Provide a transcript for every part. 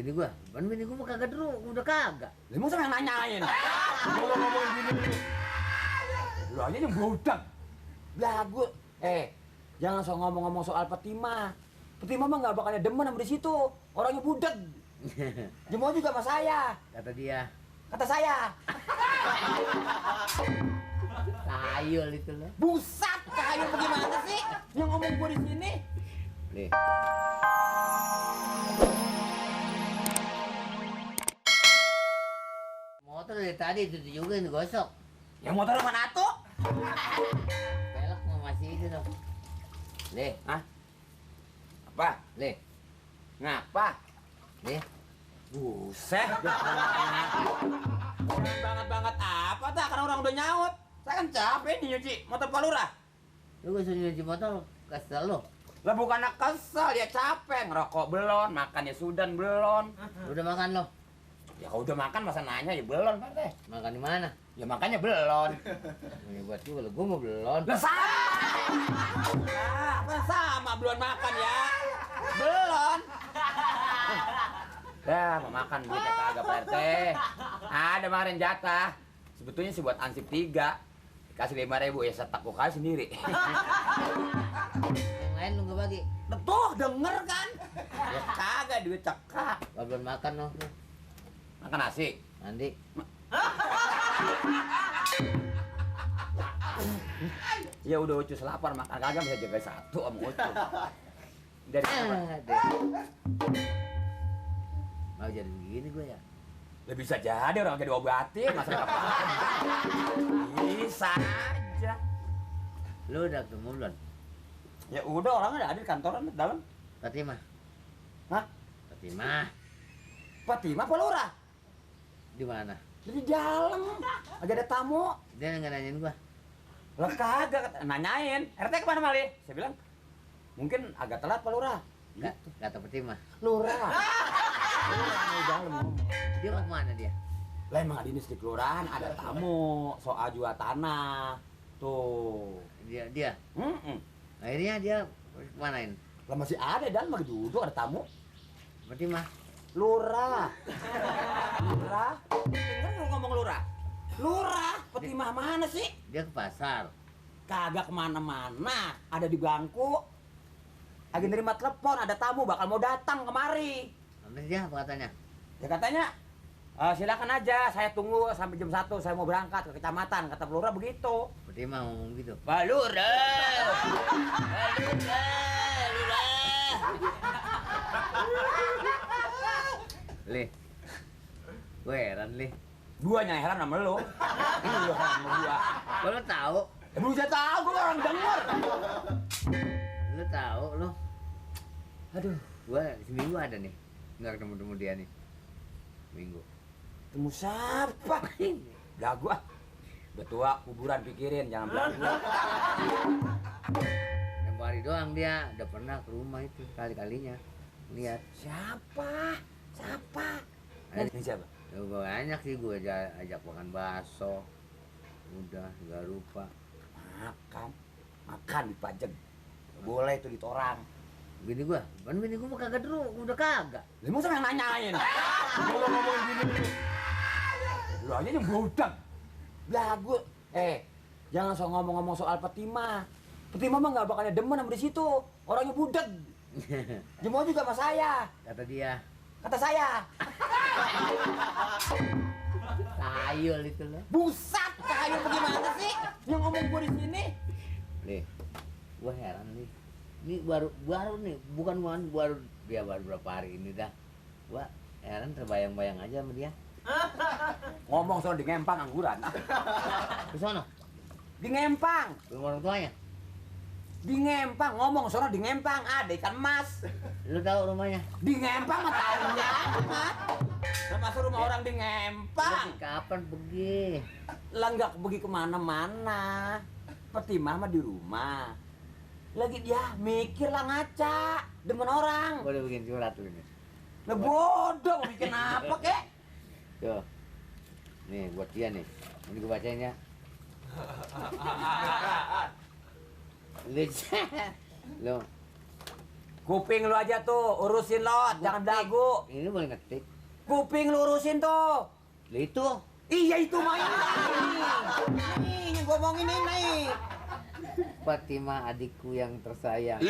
bini gua mah kagak dulu, udah kagak. Lu mau yang nanyain? Kalau ngomongin gini lu aja yang bodoh. Belagu. Jangan so ngomong-ngomong soal Petima. Petima mah nggak bakalnya demen sama di situ. Orangnya budeg. Dia mau juga sama saya. Kata dia. Kata saya. Tayul itu loh. Busat, kayu bagaimana sih? Yang ngomong gua di sini. Nih. Motor dari tadi itu juga yang digosok. Yang motor mana tuh? Pelek mau masih itu dong. Leh, Hah? Apa? leh, Ngapa? leh. Buset. Banget apa tak? Karena orang udah nyaut. Saya kan capek nih nyuci motor Palura. Lu gak suruh nyuci motor, kesel lu. Lah bukan kesel, ya capek. Ngerokok belum, makan ya sudan belum. Udah makan lo? Ya kalau udah makan masa nanya ya belum, Pak Teh. Makan di mana? Ya makanya belum. Ini buat juga lo, gua mau belon. Lah sama. Apa sama belum makan ya? Belum. Dah, mau makan duitnya kagak Pak RT. Ada kemarin jatah. Sebetulnya sih buat ansip 3. Kasih 5.000 ya setak gua kasih sendiri. Yang lain lu gak bagi? Tuh denger kan? Ya kagak duit cekak. Kalau belum makan lo, Makan nasi. nanti. Ya udah Ucus lapar makan kagak bisa jaga satu sama Ucus. Dari apa? Deh. Mau jadi begini gua ya? Ya bisa jadi orang lagi diobatin masa apa? Bisa aja. Lu udah ketemu belum? Ya udah orang ada di kantoran dalam. Fatimah? Hah? Fatimah? Fatimah apa Lura? Di mana? Di dalam. Lagi ada tamu. Dia nggak nanyain gua. Lah kagak nanyain. RT kemana Mali? Saya bilang mungkin agak telat Pak Lura. Enggak, kata Fatimah. Lura. Lura di dalam ngomong. Dia mau kemana dia? Lah emang dinas di kelurahan ada tamu soal jual tanah. Tuh. Dia. Akhirnya dia kemanain? Lah masih ada dalam lagi duduk ada tamu. Fatimah? Lura. Lura. Dengar lu ngomong Lura? Lura. Petimah mana sih? Dia ke pasar. Kagak kemana-mana. Ada di bangku. Lagi nerima telepon ada tamu bakal mau datang kemari. Nanti dia apa katanya? Dia katanya, silakan aja, saya tunggu sampai jam 1, saya mau berangkat ke kecamatan, kata Lura begitu. Fatimah ngomong gitu. Pak Lura! Lura! Lih, gue heran Lih. Gua yang heran sama lo. Ini lu heran sama gua. Lo tahu? Belum saya tahu, gua orang denger. Lo tahu lo? Aduh, gua seminggu ada nih, nggak ketemu dia nih. Minggu. Temu siapa? Lah gua. Udah tua, kuburan pikirin, jangan belagu. Tempo hari doang dia, udah pernah ke rumah itu kali-kalinya. Lihat. Siapa? Ini siapa? Ya banyak sih gue ajak makan bakso. Udah, nggak lupa. Makan dipajang. Boleh itu ditorang. Bini gua mah kagak dulu, udah kagak. Lu mau yang nanyain? Kalau ngomongin gini lu aja yang bodoh. Belagu. Jangan so ngomong-ngomong soal Petima. Petima mah nggak bakalnya demen sama di situ. Orangnya budeg. Dia mau juga sama saya. Kata dia. Kata saya. Tayul itu loh. Busat, kayu bagaimana sih? Yang ngomong gua di sini. Nih, gua heran nih. Ini baru nih, bukan baru dia baru berapa hari ini dah. Gua heran terbayang-bayang aja sama dia. Ngomong soal di ngempang angguran. Ke sono, Di ngempang. rumah orang tuanya. Di ngempang, ngomong soal di ngempang ada ikan emas. Lu tahu rumahnya? Di ngempang mah tahunya amat. Termasuk rumah orang di ngempang. Lu kapan pergi? Lah nggak pergi kemana-mana. Petimah mah di rumah. Lagi dia mikir lah ngaca. Demen orang. Gua udah bikin surat tuh ini. Lah bodoh, mau bikin apa kek? Tuh. Nih buat dia nih. Ini gua bacain ya. Lu Kuping lu aja tuh, urusin lot, jangan dagu. Ini boleh ngetik. Kuping lu urusin tuh. Lah itu. Iya itu main. Nih, yang ngomongin ini. Fatima adikku yang tersayang.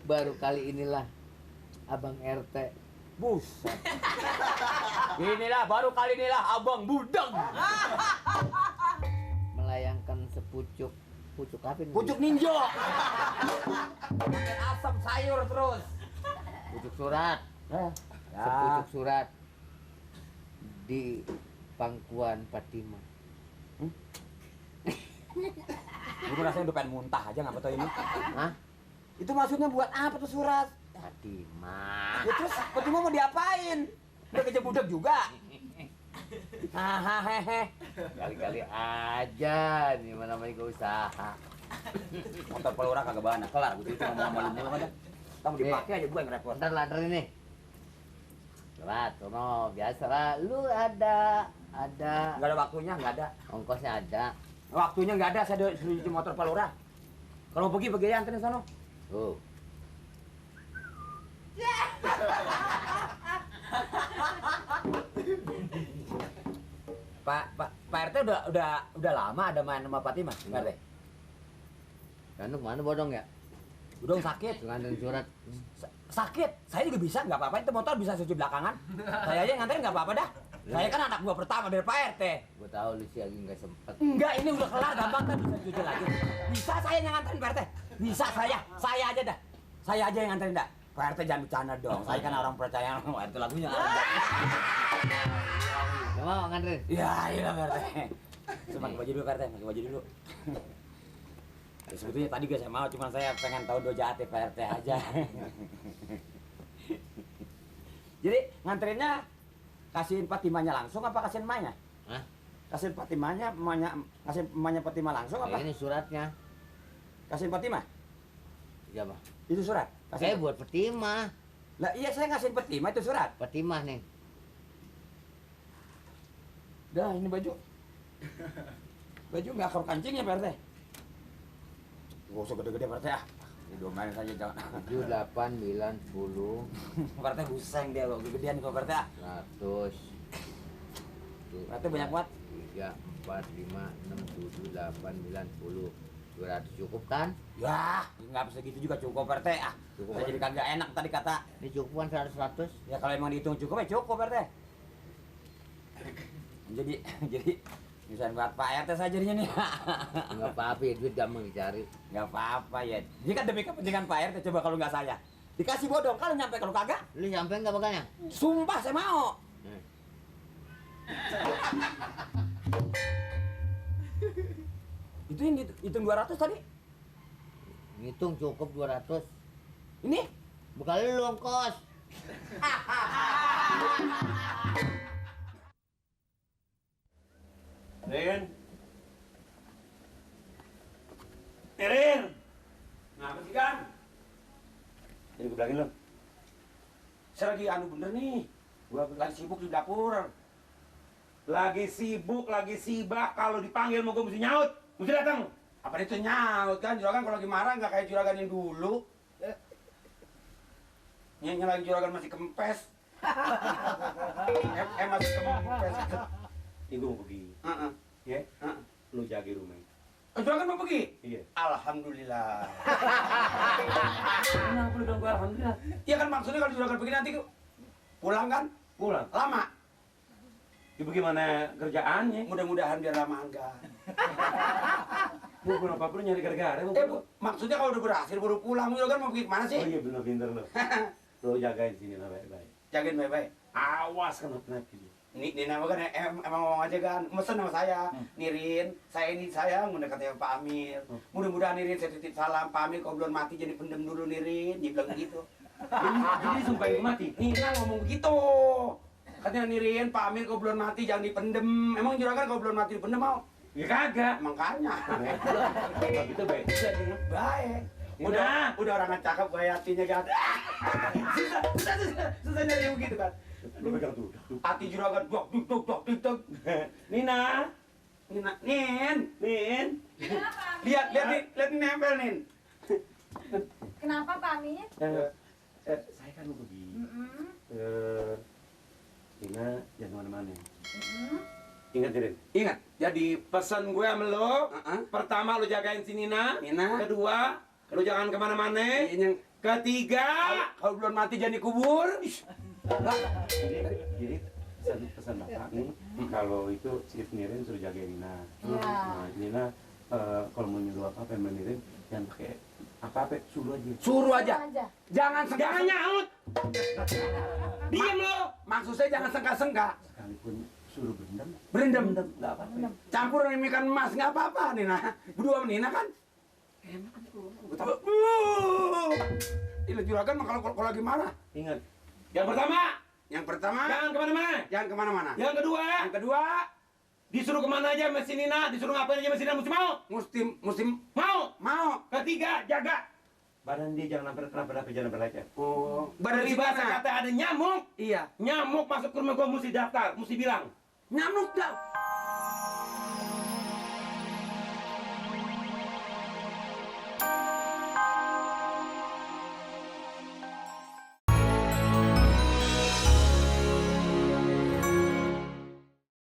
Baru kali inilah Abang RT Buset. Inilah baru kali inilah abang budeng. melayangkan sepucuk apa ini? Pucuk ninja. Makan asam sayur terus. Pucuk surat. Ya. Sepucuk surat di pangkuan Fatima. Gue rasanya udah pengen muntah aja ngapa tau ini. Hah? Itu maksudnya buat apa tuh surat? Fatima. Ya terus Fatima mau diapain? Udah kerja budak juga. Hahaha. Kali-kali aja nih mana namanya gue usaha. Motor pelura kagak banyak kelar gue cuma mau malu mulu aja. Kamu dipakai aja gue yang repot. Ntar ladder ini. Lewat, sono biasa lah. Lu ada Enggak ada waktunya, enggak ada. ongkosnya ada. Waktunya enggak ada, saya suruh cuci motor pelura. Kalau pergi ya anterin sono. Tuh. Pak RT udah lama ada main sama Fatimah, Pak RT. Kan mana bodong ya? Udah sakit. Nganterin surat. Sakit. Saya juga bisa, nggak apa-apa. Itu motor bisa cuci belakangan. Saya aja yang nganterin nggak apa-apa dah. Saya kan anak gua pertama dari Pak RT. Gue tahu lu sih lagi nggak sempet. Enggak, ini udah kelar gampang kan bisa cuci lagi. Bisa saya yang nganterin Pak RT. Bisa saya aja dah. Saya aja yang nganterin dah. Pak RT jangan bercanda dong. Saya kan orang percaya sama itu lagunya. Gak mau nganterin? Ya, iya Pak RT. Pakai baju dulu Pak RT, pakai baju dulu. Ya, sebetulnya tadi gue saya mau, cuma saya pengen tahu do jahat Pak RT aja. Jadi nganterinnya kasihin Fatimanya langsung apa kasihin emaknya? Hah? Kasihin Fatimanya, kasihin emaknya Fatimah langsung apa? Ini suratnya. Kasihin Fatimah? Siapa? Itu surat. Saya buat Fatima. Lah iya saya ngasihin Fatimah itu surat. Fatima nih. Dah ini baju. Baju nggak akar kancingnya Pak RT. Gak usah gede-gede Pak RT ah. Ini domain saja jangan. 7, 8, 9, 10. Pak RT buseng dia kok gedean kok Pak RT ah. 100. Pak RT banyak banget. 3, 4, 5, 6, 7, 8, 9, 10. 200 cukup kan? Ya, nggak bisa gitu juga cukup Pak RT ah. Cukup. Saya jadi kagak enak tadi kata. Ini cukup kan 100? Ya kalau emang dihitung cukup ya cukup Pak RT. Jadi misalnya buat Pak RT saya jadinya nih. Enggak apa-apa ya, duit gampang dicari. Nggak apa-apa ya. Ini kan demi kepentingan Pak RT coba kalau nggak saya. Dikasih bodong kalau nyampe kalau kagak. Lu sampai enggak bakalnya? Sumpah saya mau. Itu yang hitung 200 tadi. Ngitung cukup 200. Ini Bekal lu ongkos. Rin. Rin. Ngapa sih, Gan? Ini gue bilangin lo. Saya lagi anu bener nih. Gua lagi sibuk di dapur. Lagi sibuk, lagi sibak. Kalau dipanggil mau gue mesti nyaut. Mesti datang. Apa itu nyaut kan? Juragan kalau lagi marah nggak kayak juragan yang dulu. Ini lagi juragan masih kempes. Masih kempes. Ini gue mau pergi. Ya? Lu jaga rumah. Juragan mau pergi? Iya. Alhamdulillah. Kenapa lu bilang gue alhamdulillah? Iya kan maksudnya kalau juragan pergi nanti pulang kan? Pulang. Lama. Ya bagaimana kerjaannya? Mudah-mudahan biar lama enggak. Bu, kenapa perlu nyari gara-gara? Bu, maksudnya kalau udah berhasil baru pulang, juragan mau pergi kemana sih? Oh iya bener pinter lo. Lo jagain sini lah baik-baik. Jagain baik-baik. Awas kenapa gitu. Ini nama kan emang ngomong aja kan, mesen sama saya, Nirin, saya ngundang katanya Pak Amir. Mudah-mudahan Nirin saya titip salam, Pak Amir kalau belum mati jadi pendem dulu Nirin, dia bilang gitu. Jadi sumpah gue mati? Nina ngomong begitu. Katanya Nirin, Pak Amir kalau belum mati jangan dipendem. Emang juragan kalau belum mati dipendem mau? Ya kagak. Makanya. Kalau gitu baik. Baik. Udah orang cakep kayak hatinya kan. Susah nyari begitu kan. Lu pegang tuh. Hati juragan dok. Nina. Nina, Nin. Kenapa? Lihat nih nempel, Nin. Kenapa Pak Amin? Saya kan mau pergi. Nina, jangan kemana-mana. Ingat, Rin. Ingat. Jadi pesan gue sama lo, pertama lo jagain si Nina. Kedua, lo jangan kemana-mana. Ketiga, kalau belum mati jangan dikubur. Jadi pesan bapak nih, kalau itu si Nirin suruh jagain Nina. Iya. Nah, Nina kalau mau nyuruh apa sama Nirin, jangan pakai apa-apa, suruh aja. Jangan nyaut. Diam lo. Maksud saya jangan sengka-sengka. Sekalipun suruh berendam, nggak apa-apa. Campur dengan ikan emas nggak apa-apa, Nina. Berdua sama Nina kan enak kan kalau juragan mah kalau lagi marah. Ingat. Yang pertama jangan kemana-mana. Yang kedua disuruh kemana aja sama si Nina, disuruh ngapain aja sama si Nina, mesti mau. Ketiga, jaga badan dia, jangan sampai jangan berlecet. Oh, badan di bahasa kata ada nyamuk. Iya. Nyamuk masuk ke rumah gua mesti daftar, mesti bilang. Nyamuk dah.